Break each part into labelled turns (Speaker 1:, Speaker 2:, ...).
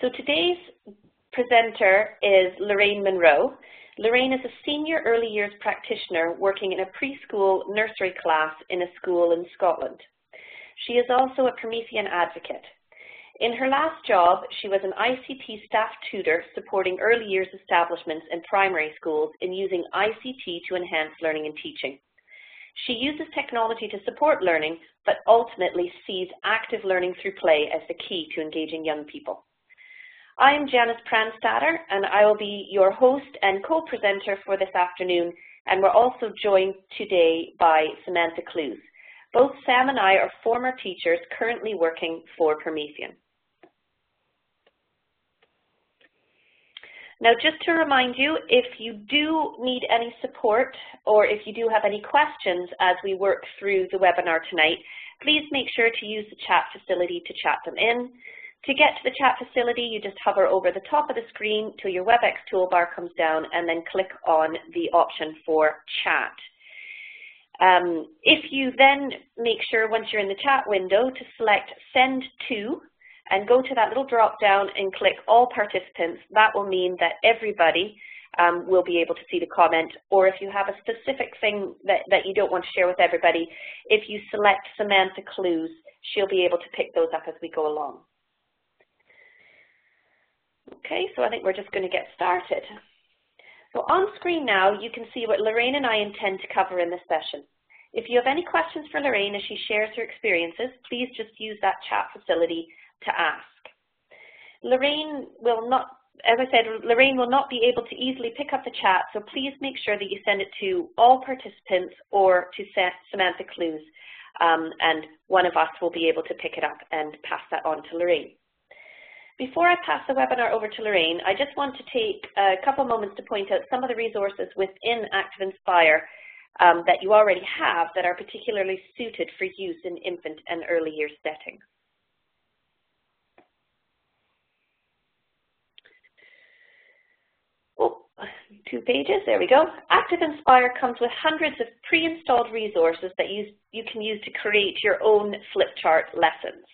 Speaker 1: So today's presenter is Lorraine Munro. Lorraine is a senior early years practitioner working in a preschool nursery class in a school in Scotland. She is also a Promethean Advocate. In her last job, she was an ICT staff tutor supporting early years establishments in primary schools in using ICT to enhance learning and teaching. She uses technology to support learning, but ultimately sees active learning through play as the key to engaging young people. I am Janice Pranstatter, and I will be your host and co-presenter for this afternoon, and we're also joined today by Samantha Clues. Both Sam and I are former teachers currently working for Promethean. Now, just to remind you, if you do need any support or if you do have any questions as we work through the webinar tonight, please make sure to use the chat facility to chat them in. To get to the chat facility, you just hover over the top of the screen till your WebEx toolbar comes down and then click on the option for chat. If you then make sure once you're in the chat window to select Send To and go to that little drop down and click All Participants, that will mean that everybody will be able to see the comment, or if you have a specific thing that you don't want to share with everybody, if you select Samantha Clues, she'll be able to pick those up as we go along. Okay, so I think we're just going to get started. So on screen now, you can see what Lorraine and I intend to cover in this session. If you have any questions for Lorraine as she shares her experiences, please just use that chat facility to ask. Lorraine will not, as I said, Lorraine will not be able to easily pick up the chat, so please make sure that you send it to all participants or to Samantha Clues, and one of us will be able to pick it up and pass that on to Lorraine. Before I pass the webinar over to Lorraine, I just want to take a couple moments to point out some of the resources within Active Inspire that you already have that are particularly suited for use in infant and early years settings. Oh, 2 pages, there we go. Active Inspire comes with hundreds of pre-installed resources that you can use to create your own Flipchart lessons.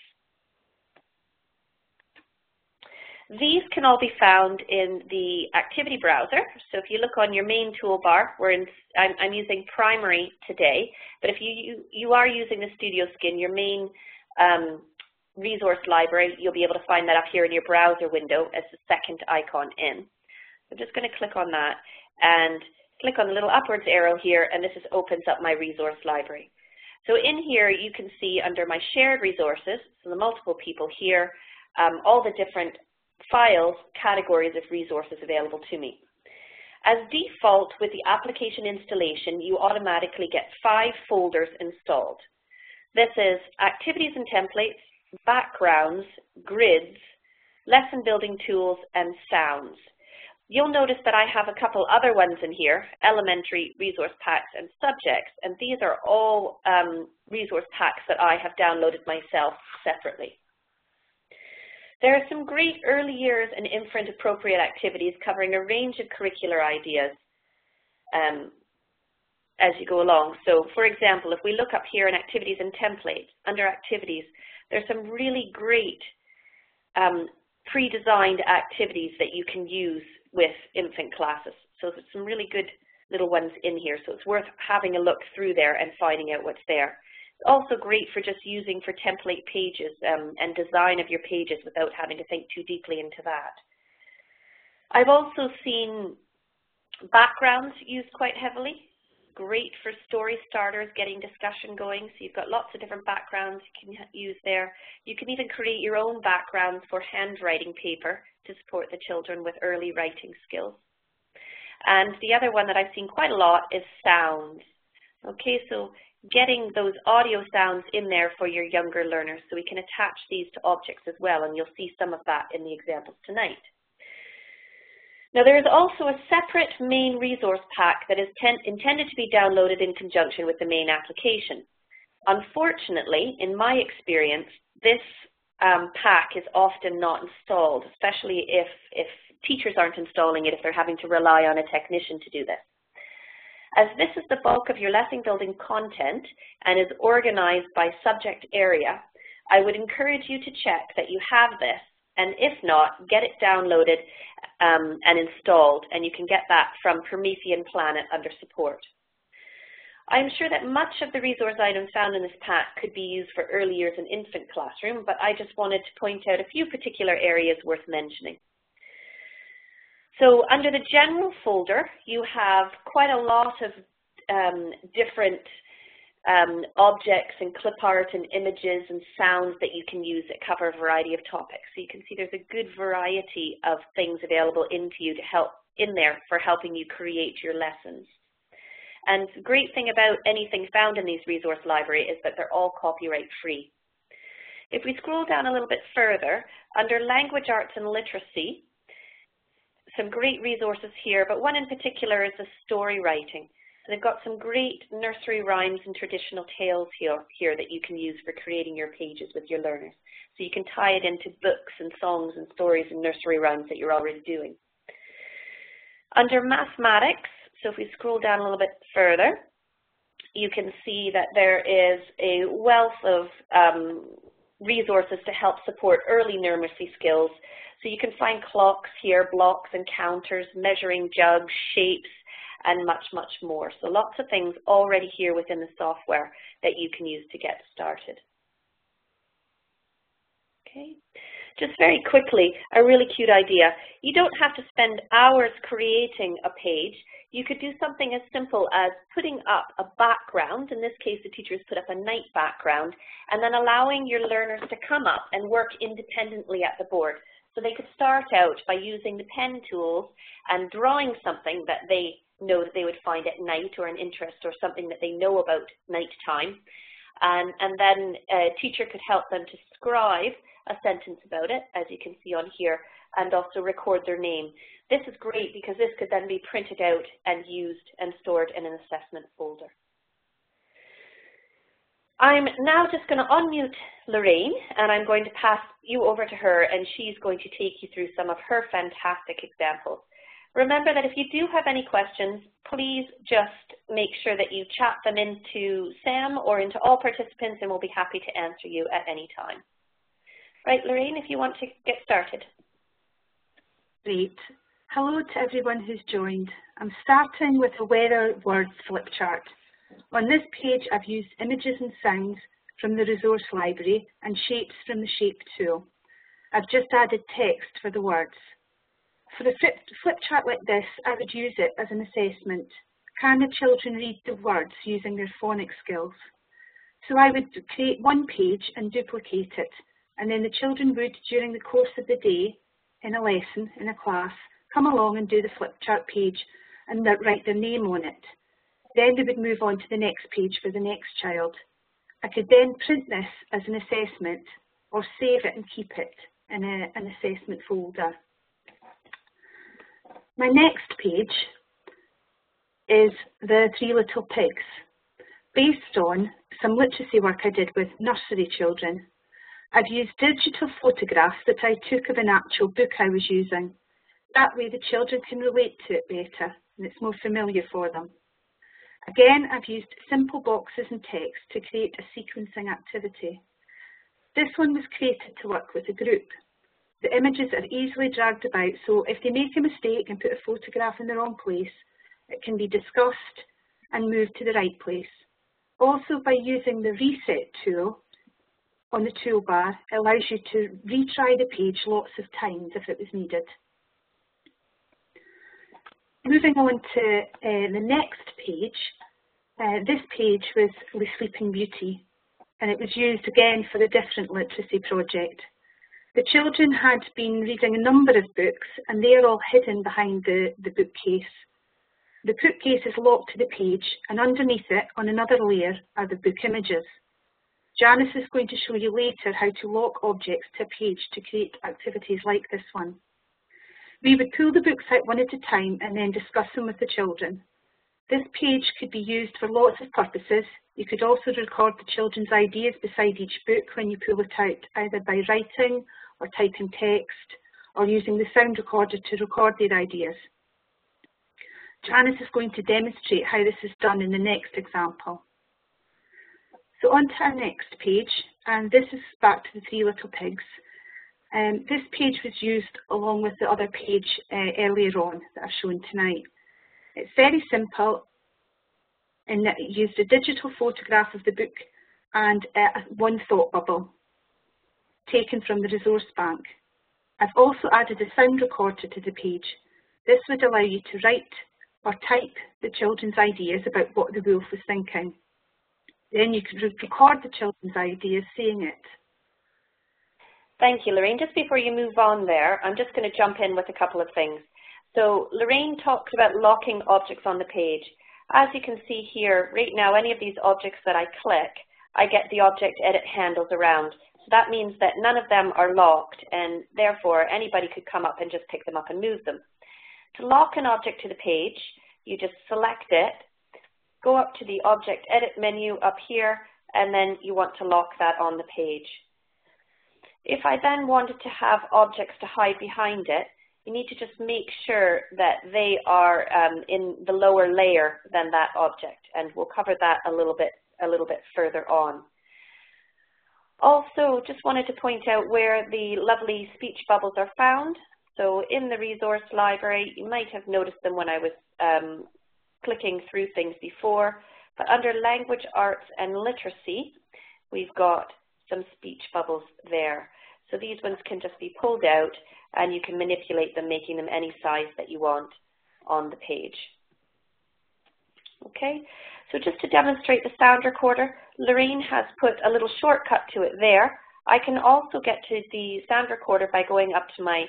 Speaker 1: These can all be found in the activity browser. So if you look on your main toolbar, I'm using primary today, but if you are using the Studio Skin, your main resource library, you'll be able to find that up here in your browser window as the second icon in. I'm just going to click on that and click on the little upwards arrow here, and this just opens up my resource library. So in here, you can see under my shared resources, so the multiple people here, all the different files, categories of resources available to me. As default with the application installation, you automatically get 5 folders installed. This is activities and templates, backgrounds, grids, lesson building tools, and sounds. You'll notice that I have a couple other ones in here, elementary resource packs and subjects, and these are all resource packs that I have downloaded myself separately. There are some great early years and infant appropriate activities covering a range of curricular ideas as you go along. So for example, if we look up here in activities and templates, under activities, there's some really great pre-designed activities that you can use with infant classes. So there's some really good little ones in here, so it's worth having a look through there and finding out what's there. Also great for just using for template pages and design of your pages without having to think too deeply into that. I've also seen backgrounds used quite heavily. Great for story starters, getting discussion going. So you've got lots of different backgrounds you can use there. You can even create your own backgrounds for handwriting paper to support the children with early writing skills. And the other one that I've seen quite a lot is sounds. Okay, so getting those audio sounds in there for your younger learners, so we can attach these to objects as well, and you'll see some of that in the examples tonight. Now there is also a separate main resource pack that is intended to be downloaded in conjunction with the main application. Unfortunately, in my experience, this pack is often not installed, especially if teachers aren't installing it, if they're having to rely on a technician to do this. As this is the bulk of your lesson building content and is organized by subject area, I would encourage you to check that you have this And if not, get it downloaded and installed, and you can get that from Promethean Planet under support. I'm sure that much of the resource items found in this pack could be used for early years and infant classroom, but I just wanted to point out a few particular areas worth mentioning. So under the general folder, you have quite a lot of different objects and clip art and images and sounds that you can use that cover a variety of topics. So you can see there's a good variety of things available into you to help in there for helping you create your lessons. And the great thing about anything found in these resource library is that they're all copyright free. If we scroll down a little bit further, under language arts and literacy, some great resources here, but one in particular is the story writing. So they've got some great nursery rhymes and traditional tales here that you can use for creating your pages with your learners. So you can tie it into books and songs and stories and nursery rhymes that you're already doing. Under mathematics, so if we scroll down a little bit further, you can see that there is a wealth of resources to help support early numeracy skills. So you can find clocks here, blocks and counters, measuring jugs, shapes, and much, much more. So lots of things already here within the software that you can use to get started. Okay. Just very quickly, a really cute idea. You don't have to spend hours creating a page. You could do something as simple as putting up a background. In this case, the teacher has put up a night background, and then allowing your learners to come up and work independently at the board. So they could start out by using the pen tools and drawing something that they know that they would find at night, or an interest, or something that they know about nighttime. And then a teacher could help them to scribe a sentence about it, as you can see on here, and also record their name. This is great because this could then be printed out and used and stored in an assessment folder. I'm now just going to unmute Lorraine, and I'm going to pass you over to her, and she's going to take you through some of her fantastic examples. Remember that if you do have any questions, please just make sure that you chat them into Sam or into all participants, and we'll be happy to answer you at any time. Right, Lorraine, if you want to get started.
Speaker 2: Great. Hello to everyone who's joined. I'm starting with a weather words flip chart. On this page, I've used images and sounds from the resource library and shapes from the shape tool. I've just added text for the words. For a flip chart like this, I would use it as an assessment. Can the children read the words using their phonics skills? So I would create one page and duplicate it, and then the children would, during the course of the day, in a lesson, in a class, come along and do the flip chart page and write their name on it. Then they would move on to the next page for the next child. I could then print this as an assessment or save it and keep it in an assessment folder. My next page is the Three Little Pigs, based on some literacy work I did with nursery children. I've used digital photographs that I took of an actual book I was using. That way the children can relate to it better and it's more familiar for them. Again, I've used simple boxes and text to create a sequencing activity. This one was created to work with a group. The images are easily dragged about, so if they make a mistake and put a photograph in the wrong place, it can be discussed and moved to the right place. Also, by using the reset tool on the toolbar, it allows you to retry the page lots of times if it was needed. Moving on to the next page, this page was The Sleeping Beauty, and it was used again for a different literacy project. The children had been reading a number of books, and they are all hidden behind the bookcase. The bookcase is locked to the page, and underneath it, on another layer, are the book images. Janice is going to show you later how to lock objects to a page to create activities like this one. We would pull the books out one at a time and then discuss them with the children. This page could be used for lots of purposes. You could also record the children's ideas beside each book when you pull it out, either by writing or typing text, or using the sound recorder to record their ideas. Janice is going to demonstrate how this is done in the next example. So on to our next page, and this is back to the Three Little Pigs. This page was used along with the other page earlier on that I've shown tonight. It's very simple in that it used a digital photograph of the book and one thought bubble taken from the resource bank. I've also added a sound recorder to the page. This would allow you to write or type the children's ideas about what the wolf was thinking. Then you could record the children's ideas saying it.
Speaker 1: Thank you, Lorraine. Just before you move on there, I'm just going to jump in with a couple of things. So Lorraine talked about locking objects on the page. As you can see here, right now, any of these objects that I click, I get the object edit handles around. So that means that none of them are locked, and therefore anybody could come up and just pick them up and move them. To lock an object to the page, you just select it, go up to the Object Edit menu up here, and then you want to lock that on the page. If I then wanted to have objects to hide behind it, you need to just make sure that they are in the lower layer than that object, and we'll cover that a little bit further on. Also, just wanted to point out where the lovely speech bubbles are found. So in the resource library, you might have noticed them when I was clicking through things before, but under Language Arts and Literacy, we've got some speech bubbles there. So these ones can just be pulled out and you can manipulate them, making them any size that you want on the page. Okay, so just to demonstrate the sound recorder, Lorraine has put a little shortcut to it there. I can also get to the sound recorder by going up to my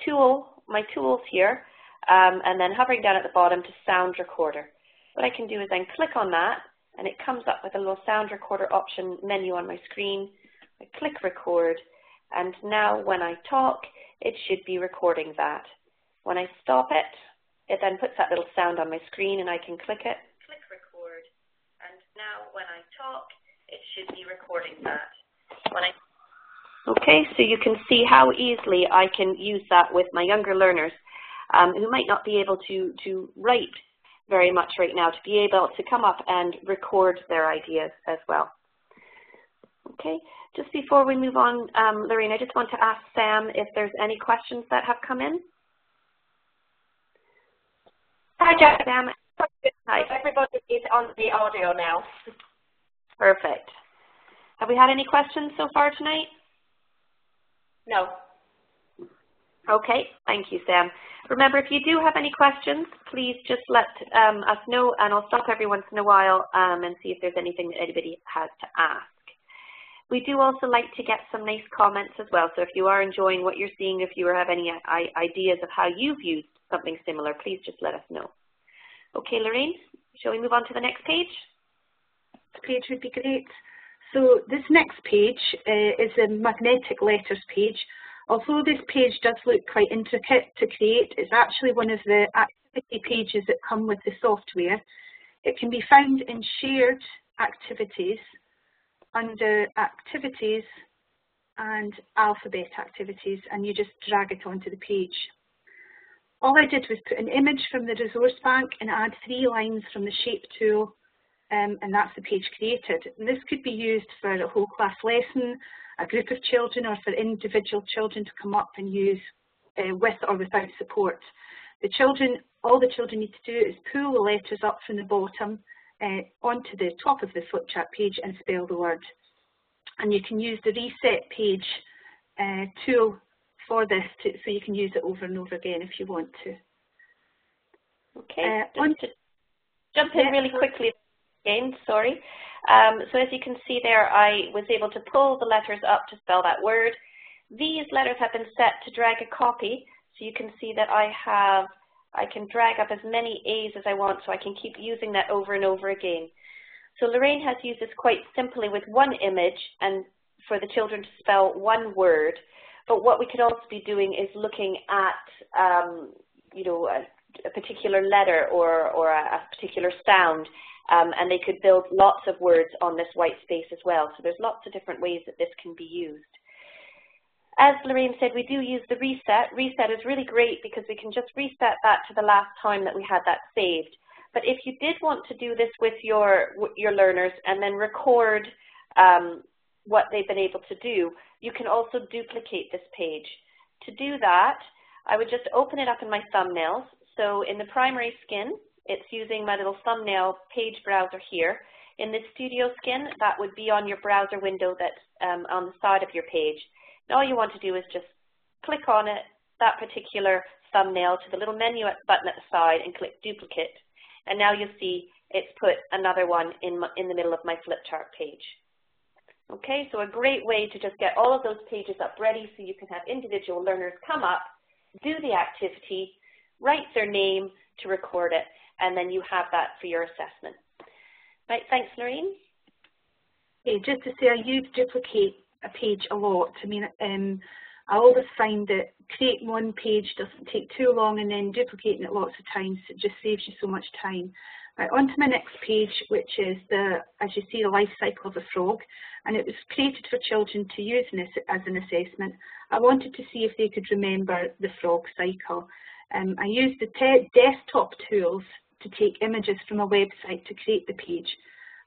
Speaker 1: tools here, and then hovering down at the bottom to sound recorder. What I can do is then click on that, and it comes up with a little sound recorder option menu on my screen. I click record, and now when I talk, it should be recording that. When I stop it, it then puts that little sound on my screen, and I can click it, click record, and now when I talk, it should be recording that. Okay, so you can see how easily I can use that with my younger learners who might not be able to write very much right now, to be able to come up and record their ideas as well. Okay, just before we move on, Lorraine, I just want to ask Sam if there's any questions that have come in.
Speaker 3: Hi, Jack.
Speaker 1: Sam. Hi.
Speaker 3: Everybody is on the audio now.
Speaker 1: Perfect. Have we had any questions so far tonight?
Speaker 3: No.
Speaker 1: Okay, thank you, Sam. Remember, if you do have any questions, please just let us know, and I'll stop every once in a while and see if there's anything that anybody has to ask. We do also like to get some nice comments as well, so if you are enjoying what you're seeing, if you have any ideas of how you've used something similar, please just let us know. Okay, Lorraine, shall we move on to the next page?
Speaker 2: This page would be great. So this next page is a magnetic letters page. Although this page does look quite intricate to create, it's actually one of the activity pages that come with the software. It can be found in Shared Activities, under Activities and Alphabet Activities, and you just drag it onto the page. All I did was put an image from the resource bank and add 3 lines from the shape tool, and that's the page created. And this could be used for a whole class lesson, a group of children, or for individual children to come up and use with or without support. All the children need to do is pull the letters up from the bottom onto the top of the Flipchart page and spell the word. And you can use the reset page tool for this, so you can use it over and over again if you want to.
Speaker 1: Okay, just to jump in really quickly again, sorry. So as you can see there, I was able to pull the letters up to spell that word. These letters have been set to drag a copy, so you can see that I can drag up as many A's as I want, so I can keep using that over and over again. So Lorraine has used this quite simply with one image and for the children to spell one word. But what we could also be doing is looking at, you know, a particular letter or a particular sound, and they could build lots of words on this white space as well. So there's lots of different ways that this can be used. As Lorraine said, we do use the reset. Reset is really great because we can just reset that to the last time that we had that saved. But if you did want to do this with your learners and then record what they've been able to do, you can also duplicate this page. To do that, I would just open it up in my thumbnails. So in the primary skin, it's using my little thumbnail page browser here. In the studio skin, that would be on your browser window that's on the side of your page. And all you want to do is just click on it, that particular thumbnail, to the little menu button at the side, and click duplicate. And now you'll see it's put another one in the middle of my Flipchart page. Okay, so a great way to just get all of those pages up ready so you can have individual learners come up, do the activity, write their name to record it, and then you have that for your assessment. Right, thanks, Lorraine.
Speaker 2: Okay, just to say, I use duplicate a page a lot. I mean, I always find that creating one page doesn't take too long, and then duplicating it lots of times, it just saves you so much time. Right, on to my next page, which is as you see, the life cycle of a frog, and it was created for children to use as an assessment. I wanted to see if they could remember the frog cycle. I used the desktop tools to take images from a website to create the page,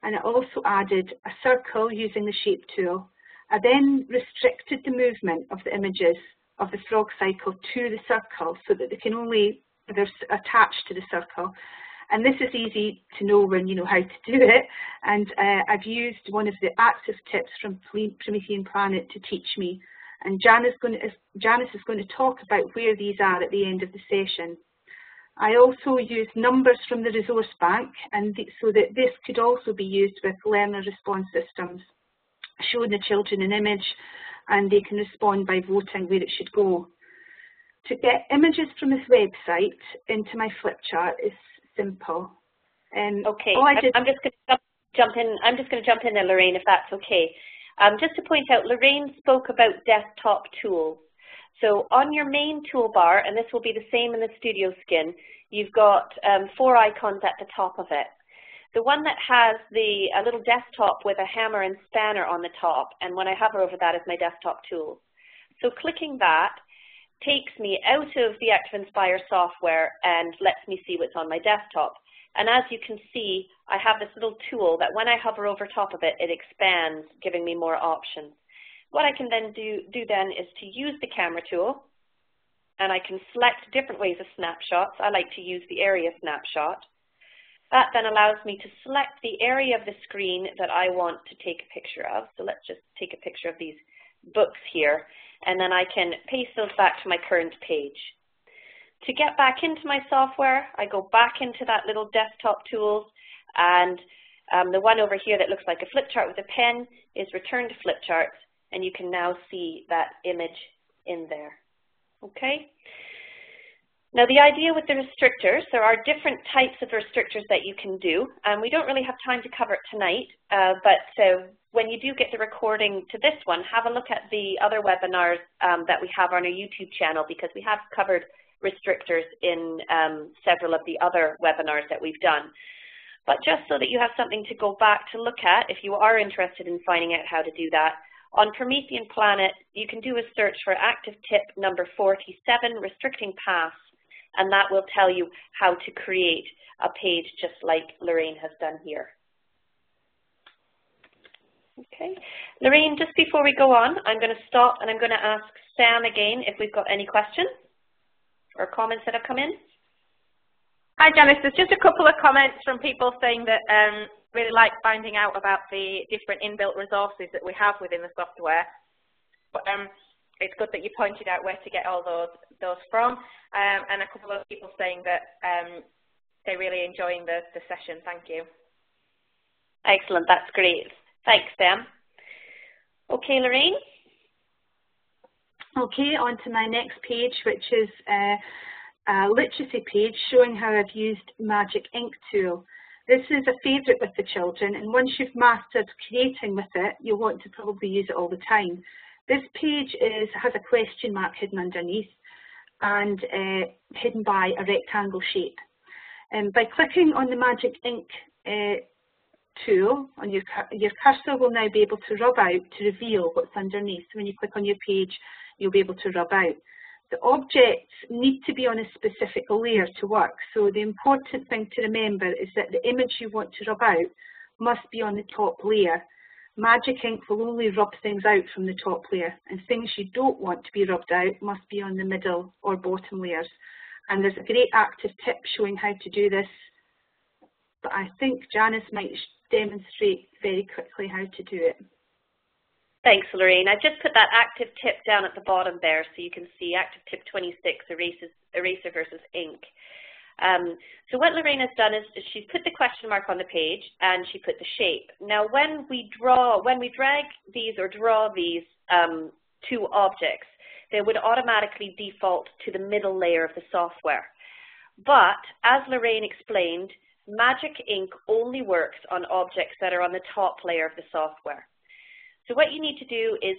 Speaker 2: and I also added a circle using the shape tool. I then restricted the movement of the images of the frog cycle to the circle so that they're attached to the circle. And this is easy to know when you know how to do it. And I've used one of the active tips from Promethean Planet to teach me. And Janice is going to talk about where these are at the end of the session. I also used numbers from the resource bank, and so that this could also be used with learner response systems, showing the children an image and they can respond by voting where it should go. To get images from this website into my Flipchart is simple.
Speaker 1: Okay, I'm just going to jump in. I'm just going to jump in there, Lorraine, if that's okay. Just to point out, Lorraine spoke about desktop tools. So on your main toolbar, and this will be the same in the studio skin, you've got 4 icons at the top of it. The one that has a little desktop with a hammer and spanner on the top, and when I hover over that is my desktop tools. So clicking that takes me out of the Active Inspire software and lets me see what's on my desktop. And as you can see, I have this little tool that when I hover over top of it, it expands, giving me more options. What I can then do then is to use the camera tool, and I can select different ways of snapshots. I like to use the area snapshot. That then allows me to select the area of the screen that I want to take a picture of. So let's just take a picture of these books here, and then I can paste those back to my current page. To get back into my software, I go back into that little desktop tools, and the one over here that looks like a flip chart with a pen is Return to Flipcharts, and you can now see that image in there. Okay? Now the idea with the restrictors, there are different types of restrictors that you can do, and we don't really have time to cover it tonight, but when you do get the recording to this one, have a look at the other webinars that we have on our YouTube channel, because we have covered restrictors in several of the other webinars that we've done. But just so that you have something to go back to look at, if you are interested in finding out how to do that, on Promethean Planet, you can do a search for active tip number 47, restricting paths, and that will tell you how to create a page just like Lorraine has done here. Okay, Lorraine, just before we go on, I'm going to stop and I'm going to ask Sam again if we've got any questions or comments that have come in.
Speaker 3: Hi Janice, there's just a couple of comments from people saying that really like finding out about the different inbuilt resources that we have within the software. But it's good that you pointed out where to get all those from, and a couple of people saying that they're really enjoying the session. Thank you.
Speaker 1: Excellent, that's great. Thanks, Sam. Okay, Lorraine.
Speaker 2: Okay, on to my next page, which is a literacy page showing how I've used Magic Ink tool. This is a favourite with the children, and once you've mastered creating with it, you'll want to probably use it all the time. This page has a question mark hidden underneath and hidden by a rectangle shape. By clicking on the Magic Ink tool, on your cursor will now be able to rub out to reveal what's underneath. So when you click on your page, you'll be able to rub out. The objects need to be on a specific layer to work, so the important thing to remember is that the image you want to rub out must be on the top layer. Magic ink will only rub things out from the top layer, and things you don't want to be rubbed out must be on the middle or bottom layers. And there's a great active tip showing how to do this, but I think Janice might demonstrate very quickly how to do it.
Speaker 1: Thanks, Lorraine. I've just put that active tip down at the bottom there so you can see active tip 26, eraser versus ink. So what Lorraine has done is she's put the question mark on the page and she put the shape. Now when we drag these or draw these two objects, they would automatically default to the middle layer of the software. But as Lorraine explained, Magic Ink only works on objects that are on the top layer of the software. So what you need to do is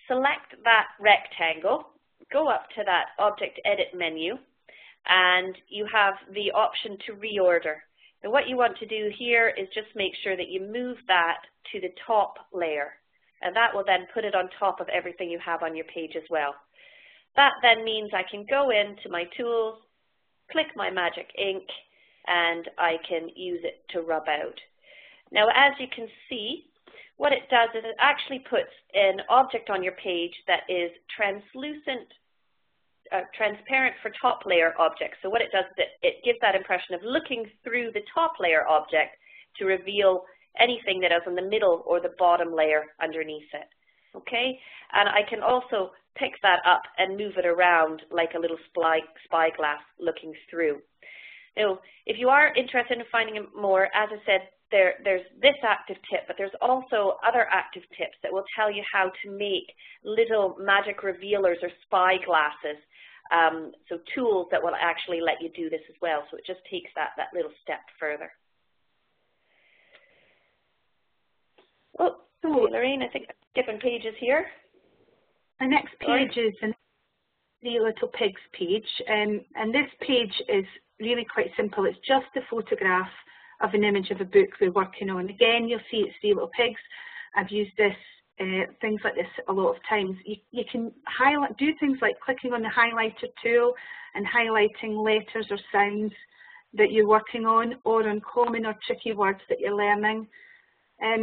Speaker 1: select that rectangle, go up to that Object Edit menu, and you have the option to reorder. And what you want to do here is just make sure that you move that to the top layer, and that will then put it on top of everything you have on your page as well. That then means I can go into my tools, click my Magic Ink, and I can use it to rub out. Now as you can see, what it does is it actually puts an object on your page that is translucent, transparent for top layer objects. So what it does is it gives that impression of looking through the top layer object to reveal anything that is on the middle or the bottom layer underneath it. Okay, and I can also pick that up and move it around like a little spyglass looking through. Now, if you are interested in finding more, as I said, there's this active tip, but there's also other active tips that will tell you how to make little magic revealers or spyglasses, so tools that will actually let you do this as well. So it just takes that little step further. Oh, Lorraine, I think I'm skipping pages here.
Speaker 2: The next page is the Three Little Pigs page, and this page is really quite simple. It's just a photograph of an image of a book we're working on. Again, you'll see it's Three Little Pigs. I've used this, things like this a lot of times. You can do things like clicking on the highlighter tool and highlighting letters or sounds that you're working on, or on common or tricky words that you're learning.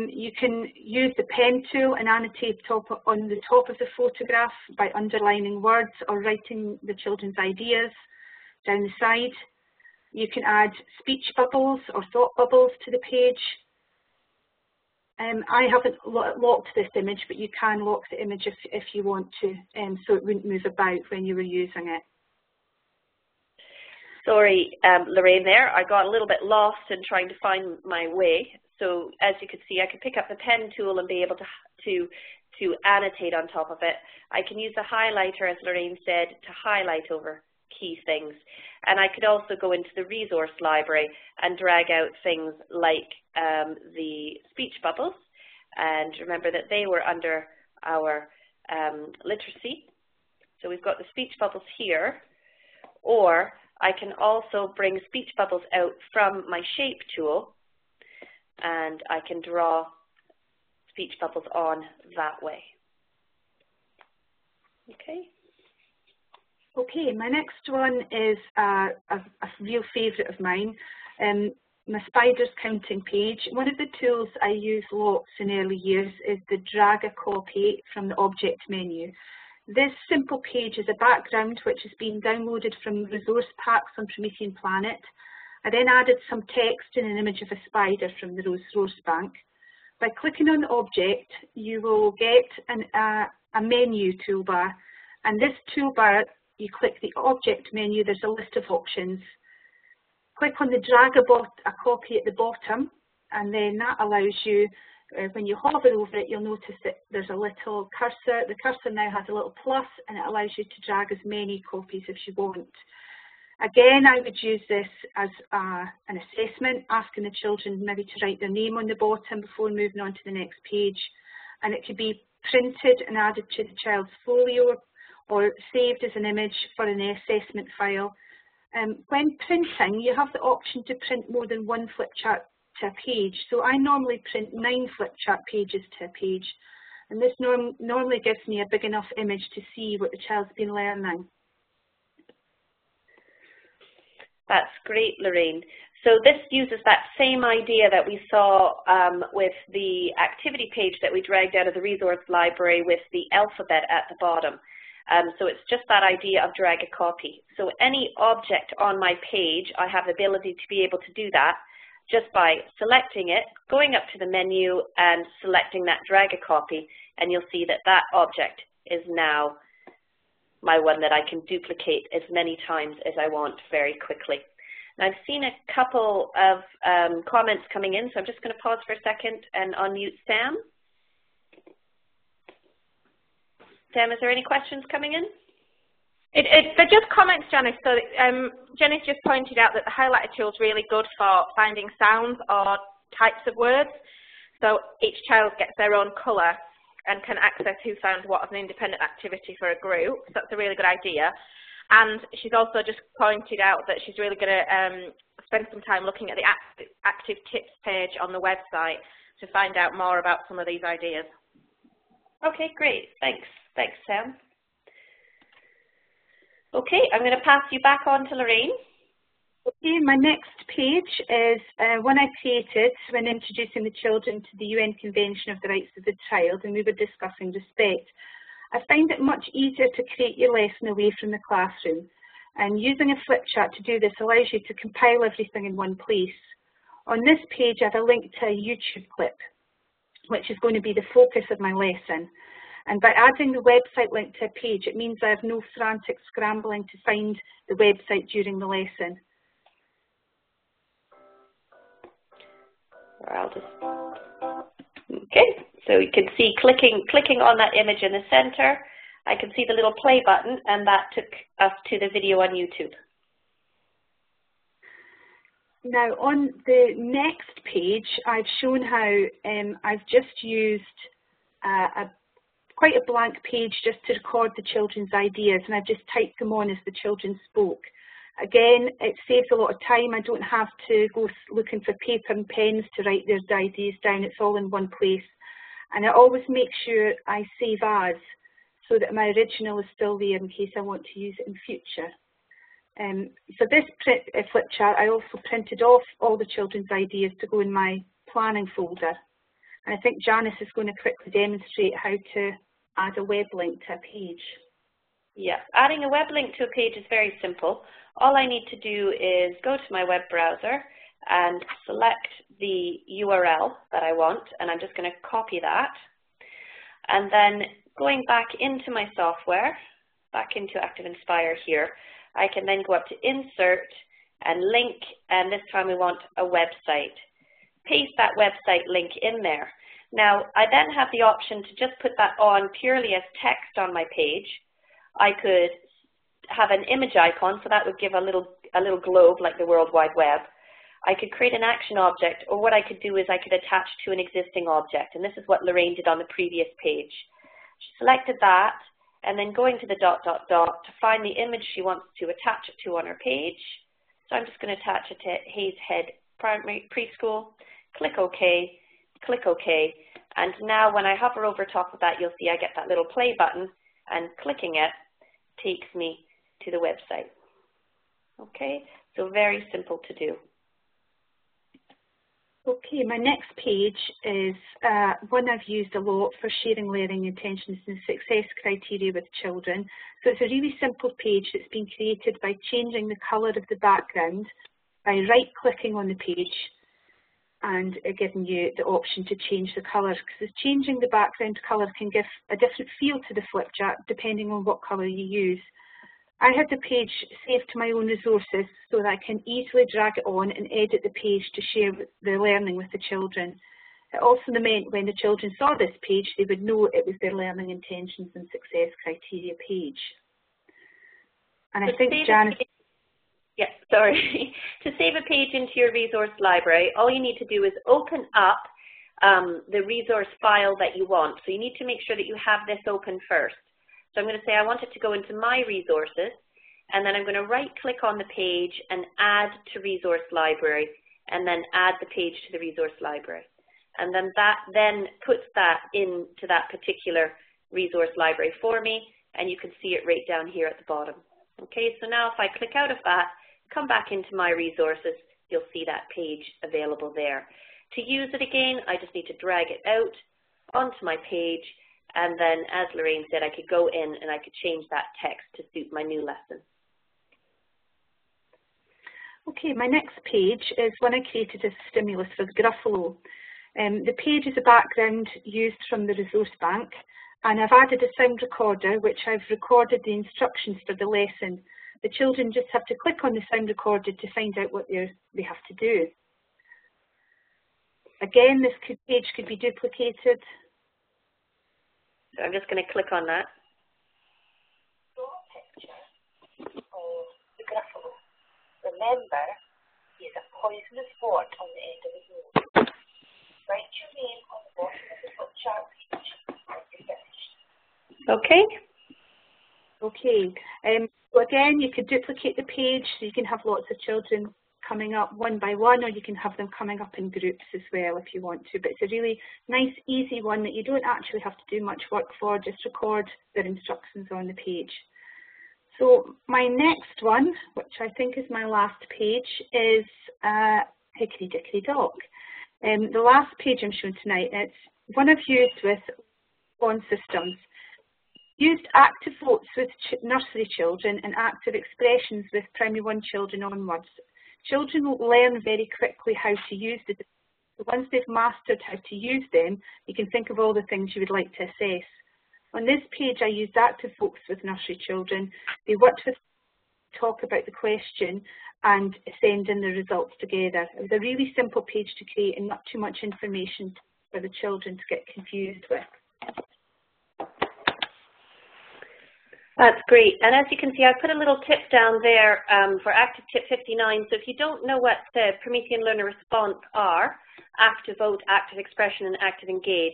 Speaker 2: You can use the pen tool and annotate on the top of the photograph by underlining words or writing the children's ideas down the side. You can add speech bubbles or thought bubbles to the page. I haven't locked this image, but you can lock the image if you want to, so it wouldn't move about when you were using it.
Speaker 1: Sorry, Lorraine, there. I got a little bit lost in trying to find my way. So as you can see, I can pick up the pen tool and be able to annotate on top of it. I can use the highlighter, as Lorraine said, to highlight over key things. And I could also go into the resource library and drag out things like the speech bubbles. And remember that they were under our literacy. So we've got the speech bubbles here. Or I can also bring speech bubbles out from my shape tool, and I can draw speech bubbles on that way. Okay.
Speaker 2: Okay, my next one is a real favourite of mine, my Spiders Counting page. One of the tools I use lots in early years is the drag a copy from the object menu. This simple page is a background which has been downloaded from resource packs on Promethean Planet. I then added some text and an image of a spider from the resource bank. By clicking on the object, you will get a menu toolbar, and this toolbar, you click the object menu, there's a list of options. Click on the drag a copy at the bottom, and then that allows you, when you hover over it, you'll notice that there's a little cursor. The cursor now has a little plus, and it allows you to drag as many copies as you want. Again, I would use this as an assessment, asking the children maybe to write their name on the bottom before moving on to the next page. And it could be printed and added to the child's folio or saved as an image for an assessment file. When printing, you have the option to print more than one Flipchart to a page. So I normally print 9 Flipchart pages to a page. And this normally gives me a big enough image to see what the child's been learning.
Speaker 1: That's great, Lorraine. So this uses that same idea that we saw with the activity page that we dragged out of the resource library with the alphabet at the bottom. So it's just that idea of drag a copy. So any object on my page, I have the ability to be able to do that just by selecting it, going up to the menu and selecting that drag a copy, and you'll see that that object is now my one that I can duplicate as many times as I want very quickly. And I've seen a couple of comments coming in, so I'm just going to pause for a second and unmute Sam. Sam, is there any questions coming in?
Speaker 3: They're just comments, Janice. So Janice just pointed out that the highlighter tool is really good for finding sounds or types of words. So each child gets their own colour and can access who found what as an independent activity for a group. So that's a really good idea. And she's also just pointed out that she's really going to spend some time looking at the active tips page on the website to find out more about some of these ideas.
Speaker 1: Okay, great. Thanks. Thanks, Sam. Okay, I'm going to pass you back on to Lorraine.
Speaker 2: Okay, my next page is one I created when introducing the children to the UN Convention of the Rights of the Child, and we were discussing respect. I find it much easier to create your lesson away from the classroom, and using a Flipchart to do this allows you to compile everything in one place. On this page I have a link to a YouTube clip, which is going to be the focus of my lesson. And by adding the website link to a page, it means I have no frantic scrambling to find the website during the lesson.
Speaker 1: Okay, so you can see clicking on that image in the center, I can see the little play button, and that took us to the video on YouTube.
Speaker 2: Now on the next page, I've shown how I've just used quite a blank page just to record the children's ideas, and I've just typed them on as the children spoke. Again, it saves a lot of time. I don't have to go looking for paper and pens to write their ideas down. It's all in one place. And I always make sure I save as, so that my original is still there in case I want to use it in future. For this Flipchart, I also printed off all the children's ideas to go in my planning folder. And I think Janice is going to quickly demonstrate how to add a web link to a page.
Speaker 1: Yeah, adding a web link to a page is very simple. All I need to do is go to my web browser and select the URL that I want, and I'm just going to copy that. And then going back into my software, back into ActiveInspire here, I can then go up to Insert and Link, and this time we want a website. Paste that website link in there. Now, I then have the option to just put that on purely as text on my page. I could have an image icon, so that would give a little globe like the World Wide Web. I could create an action object, or what I could do is I could attach to an existing object, and this is what Lorraine did on the previous page. She selected that, and then going to the ... to find the image she wants to attach it to on her page. So I'm just going to attach it to Hayes Head Primary Preschool, click OK, and now when I hover over top of that, you'll see I get that little play button, and clicking it takes me to the website. Okay, so very simple to do.
Speaker 2: Okay, my next page is one I've used a lot for sharing learning intentions and success criteria with children. So it's a really simple page that's been created by changing the colour of the background by right-clicking on the page and giving you the option to change the colour, because changing the background colour can give a different feel to the Flipchart depending on what colour you use. I had the page saved to my own resources so that I can easily drag it on and edit the page to share the learning with the children. It also meant when the children saw this page, they would know it was their learning intentions and success criteria page. And I think Janice...
Speaker 1: Yeah, sorry. To save a page into your resource library, all you need to do is open up the resource file that you want. So you need to make sure that you have this open first. So I'm going to say I want it to go into my resources, and then I'm going to right-click on the page and add to resource library, and then add the page to the resource library. And then that then puts that into that particular resource library for me, and you can see it right down here at the bottom. Okay, so now if I click out of that, come back into my resources, you'll see that page available there. To use it again, I just need to drag it out onto my page, and then, as Lorraine said, I could go in and I could change that text to suit my new lesson.
Speaker 2: Okay, my next page is one I created as a stimulus for the Gruffalo. The page is a background used from the resource bank, and I've added a sound recorder which I've recorded the instructions for the lesson. The children just have to click on the sound recorder to find out what they have to do. Again, this page could be duplicated.
Speaker 1: So I'm just going to click on that.
Speaker 2: Draw a picture of the Gruffalo. Remember, he is a poisonous wart on the end of his nose. Write your name on the bottom of the Flipchart page when you're finished.
Speaker 1: Okay.
Speaker 2: Okay. So again, you could duplicate the page, so you can have lots of children coming up one by one, or you can have them coming up in groups as well if you want to. But it's a really nice, easy one that you don't actually have to do much work for, just record their instructions on the page. So my next one, which I think is my last page, is Hickory Dickory Dock. The last page I'm showing tonight, it's one I've used with on systems. Used active votes with nursery children and active expressions with primary 1 children onwards. Children will learn very quickly how to use the. Once they've mastered how to use them, you can think of all the things you would like to assess. On this page, I used active votes with nursery children. They worked with talk about the question and send in the results together. It was a really simple page to create and not too much information for the children to get confused with.
Speaker 1: That's great. And as you can see, I put a little tip down there for active tip 59. So if you don't know what the Promethean learner response are, active vote, active expression, and active engage,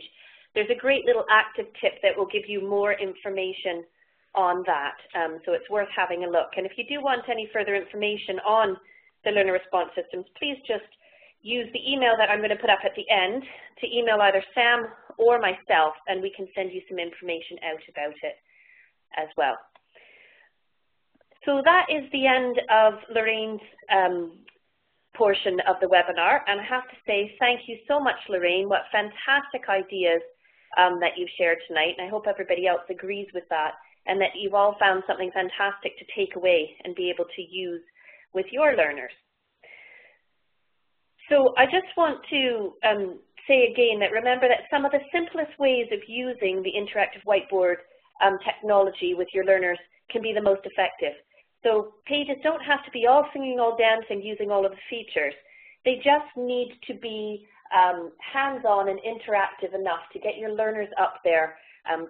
Speaker 1: there's a great little active tip that will give you more information on that. So it's worth having a look. And if you do want any further information on the learner response systems, please just use the email that I'm going to put up at the end to email either Sam or myself, and we can send you some information out about it as well. So that is the end of Lorraine's portion of the webinar, and I have to say thank you so much, Lorraine. What fantastic ideas that you've shared tonight, and I hope everybody else agrees with that, and that you've all found something fantastic to take away and be able to use with your learners. So I just want to say again that remember that some of the simplest ways of using the interactive whiteboard technology with your learners can be the most effective. So pages don't have to be all singing, all dancing, using all of the features. They just need to be hands-on and interactive enough to get your learners up there,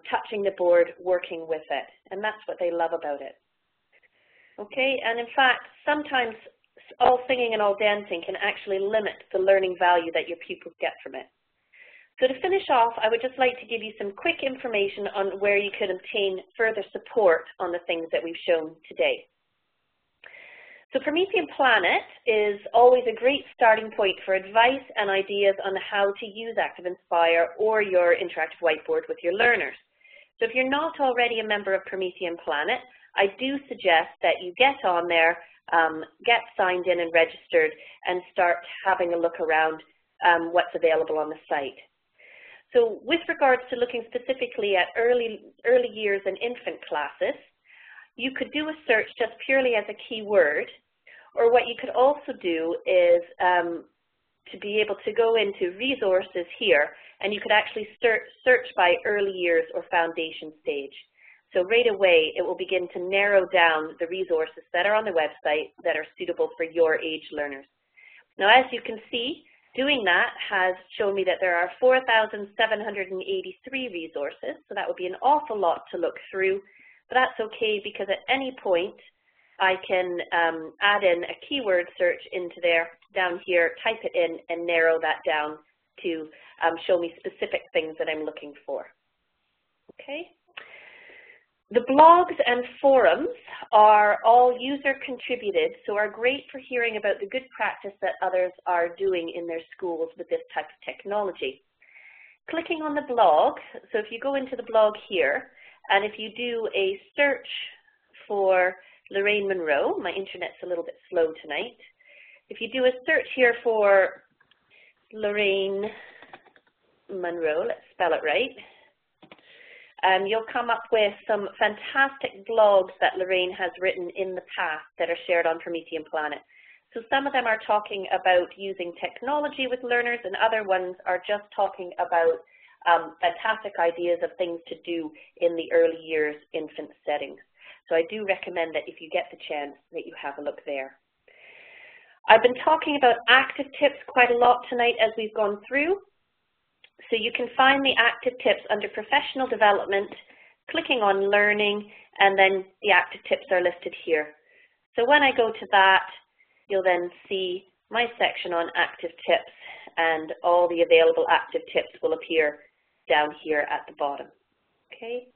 Speaker 1: touching the board, working with it. And that's what they love about it. Okay, and in fact, sometimes all singing and all dancing can actually limit the learning value that your pupils get from it. So to finish off, I would just like to give you some quick information on where you could obtain further support on the things that we've shown today. So Promethean Planet is always a great starting point for advice and ideas on how to use Active Inspire or your interactive whiteboard with your learners. So if you're not already a member of Promethean Planet, I do suggest that you get on there, get signed in and registered, and start having a look around what's available on the site. So with regards to looking specifically at early years and infant classes, you could do a search just purely as a keyword, or what you could also do is to be able to go into resources here, and you could actually search by early years or foundation stage. So right away, it will begin to narrow down the resources that are on the website that are suitable for your age learners. Now, as you can see, doing that has shown me that there are 4,783 resources, so that would be an awful lot to look through, but that's okay because at any point I can add in a keyword search into there, down here, type it in, and narrow that down to show me specific things that I'm looking for. Okay. The blogs and forums are all user contributed, so are great for hearing about the good practice that others are doing in their schools with this type of technology. Clicking on the blog, so if you go into the blog here, and if you do a search for Lorraine Munro, my internet's a little bit slow tonight, If you do a search here for Lorraine Munro, let's spell it right, you'll come up with some fantastic blogs that Lorraine has written in the past that are shared on Promethean Planet. So some of them are talking about using technology with learners, and other ones are just talking about fantastic ideas of things to do in the early years infant settings. So I do recommend that if you get the chance that you have a look there. I've been talking about active tips quite a lot tonight as we've gone through. So you can find the active tips under professional development, clicking on learning, and then the active tips are listed here. So when I go to that, you'll then see my section on active tips, and all the available active tips will appear down here at the bottom. Okay,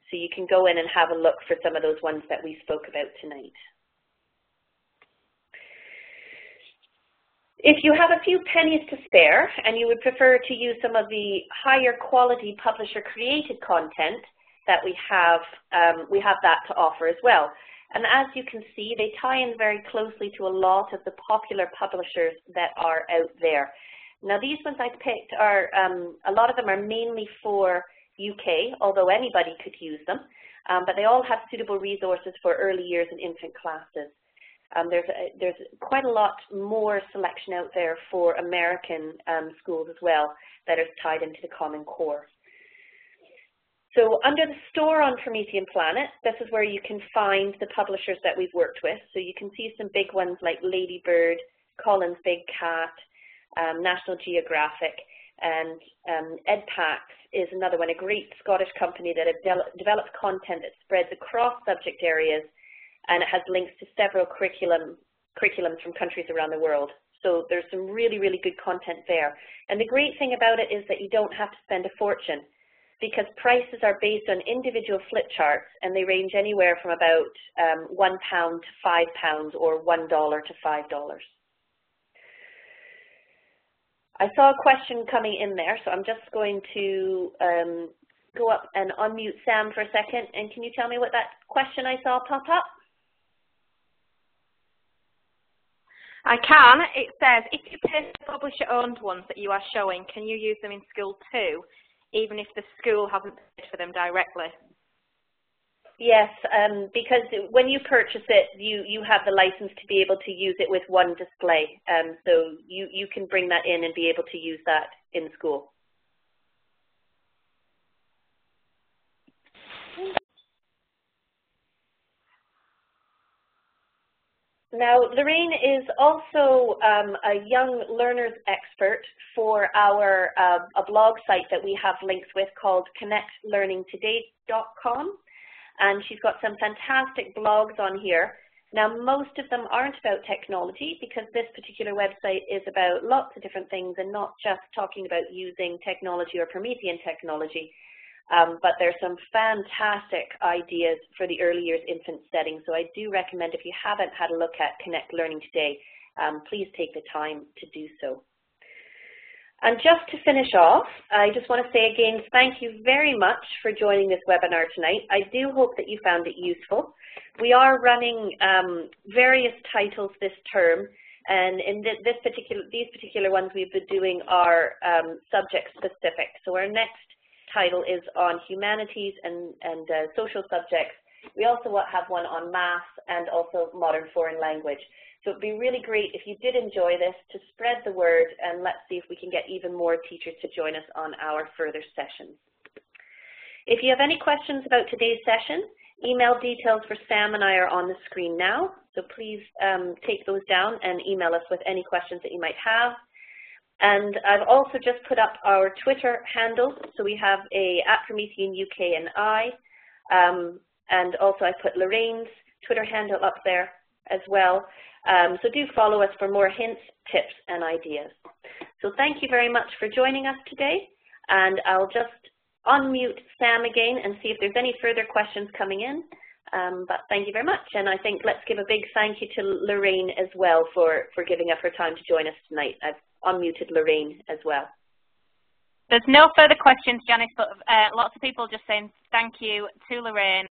Speaker 1: so you can go in and have a look for some of those ones that we spoke about tonight. If you have a few pennies to spare and you would prefer to use some of the higher quality publisher created content that we have that to offer as well. And as you can see, they tie in very closely to a lot of the popular publishers that are out there. Now these ones I picked are, a lot of them are mainly for UK, although anybody could use them, but they all have suitable resources for early years and infant classes. There's quite a lot more selection out there for American schools as well that is tied into the Common Core. So under the store on Promethean Planet, this is where you can find the publishers that we've worked with. So you can see some big ones like Ladybird, Collins Big Cat, National Geographic, and EdPax is another one, a great Scottish company that have developed content that spreads across subject areas, and it has links to several curriculums from countries around the world. So there's some really, really good content there. And the great thing about it is that you don't have to spend a fortune, because prices are based on individual flip charts, and they range anywhere from about £1 to £5 or $1 to $5. I saw a question coming in there, so I'm just going to go up and unmute Sam for a second. And can you tell me what that question I saw pop up?
Speaker 3: I can. It says, if you pay for publisher-owned ones that you are showing, can you use them in school too, even if the school hasn't paid for them directly?
Speaker 1: Yes, because when you purchase it, you have the license to be able to use it with one display. So you can bring that in and be able to use that in school. Now, Lorraine is also a young learners expert for our a blog site that we have links with called connectlearningtoday.com, and she's got some fantastic blogs on here. Now, most of them aren't about technology, because this particular website is about lots of different things and not just talking about using technology or Promethean technology. But there's some fantastic ideas for the early years infant setting. So I do recommend, if you haven't had a look at Connect Learning Today, please take the time to do so. And just to finish off, I just want to say again, thank you very much for joining this webinar tonight. I do hope that you found it useful. We are running various titles this term, and in these particular ones we've been doing are subject specific. So our next title is on humanities and social subjects. We also have one on math and also modern foreign language. So it'd be really great if you did enjoy this to spread the word, and let's see if we can get even more teachers to join us on our further sessions. If you have any questions about today's session, email details for Sam and I are on the screen now. So please take those down and email us with any questions that you might have. And I've also just put up our Twitter handles. So we have a @PrometheanUK and I, and also I put Lorraine's Twitter handle up there as well. So do follow us for more hints, tips, and ideas. So thank you very much for joining us today. And I'll just unmute Sam again and see if there's any further questions coming in. But thank you very much. And I think let's give a big thank you to Lorraine as well for giving up her time to join us tonight. I've unmuted Lorraine as well.
Speaker 3: There's no further questions, Janice, but lots of people just saying thank you to Lorraine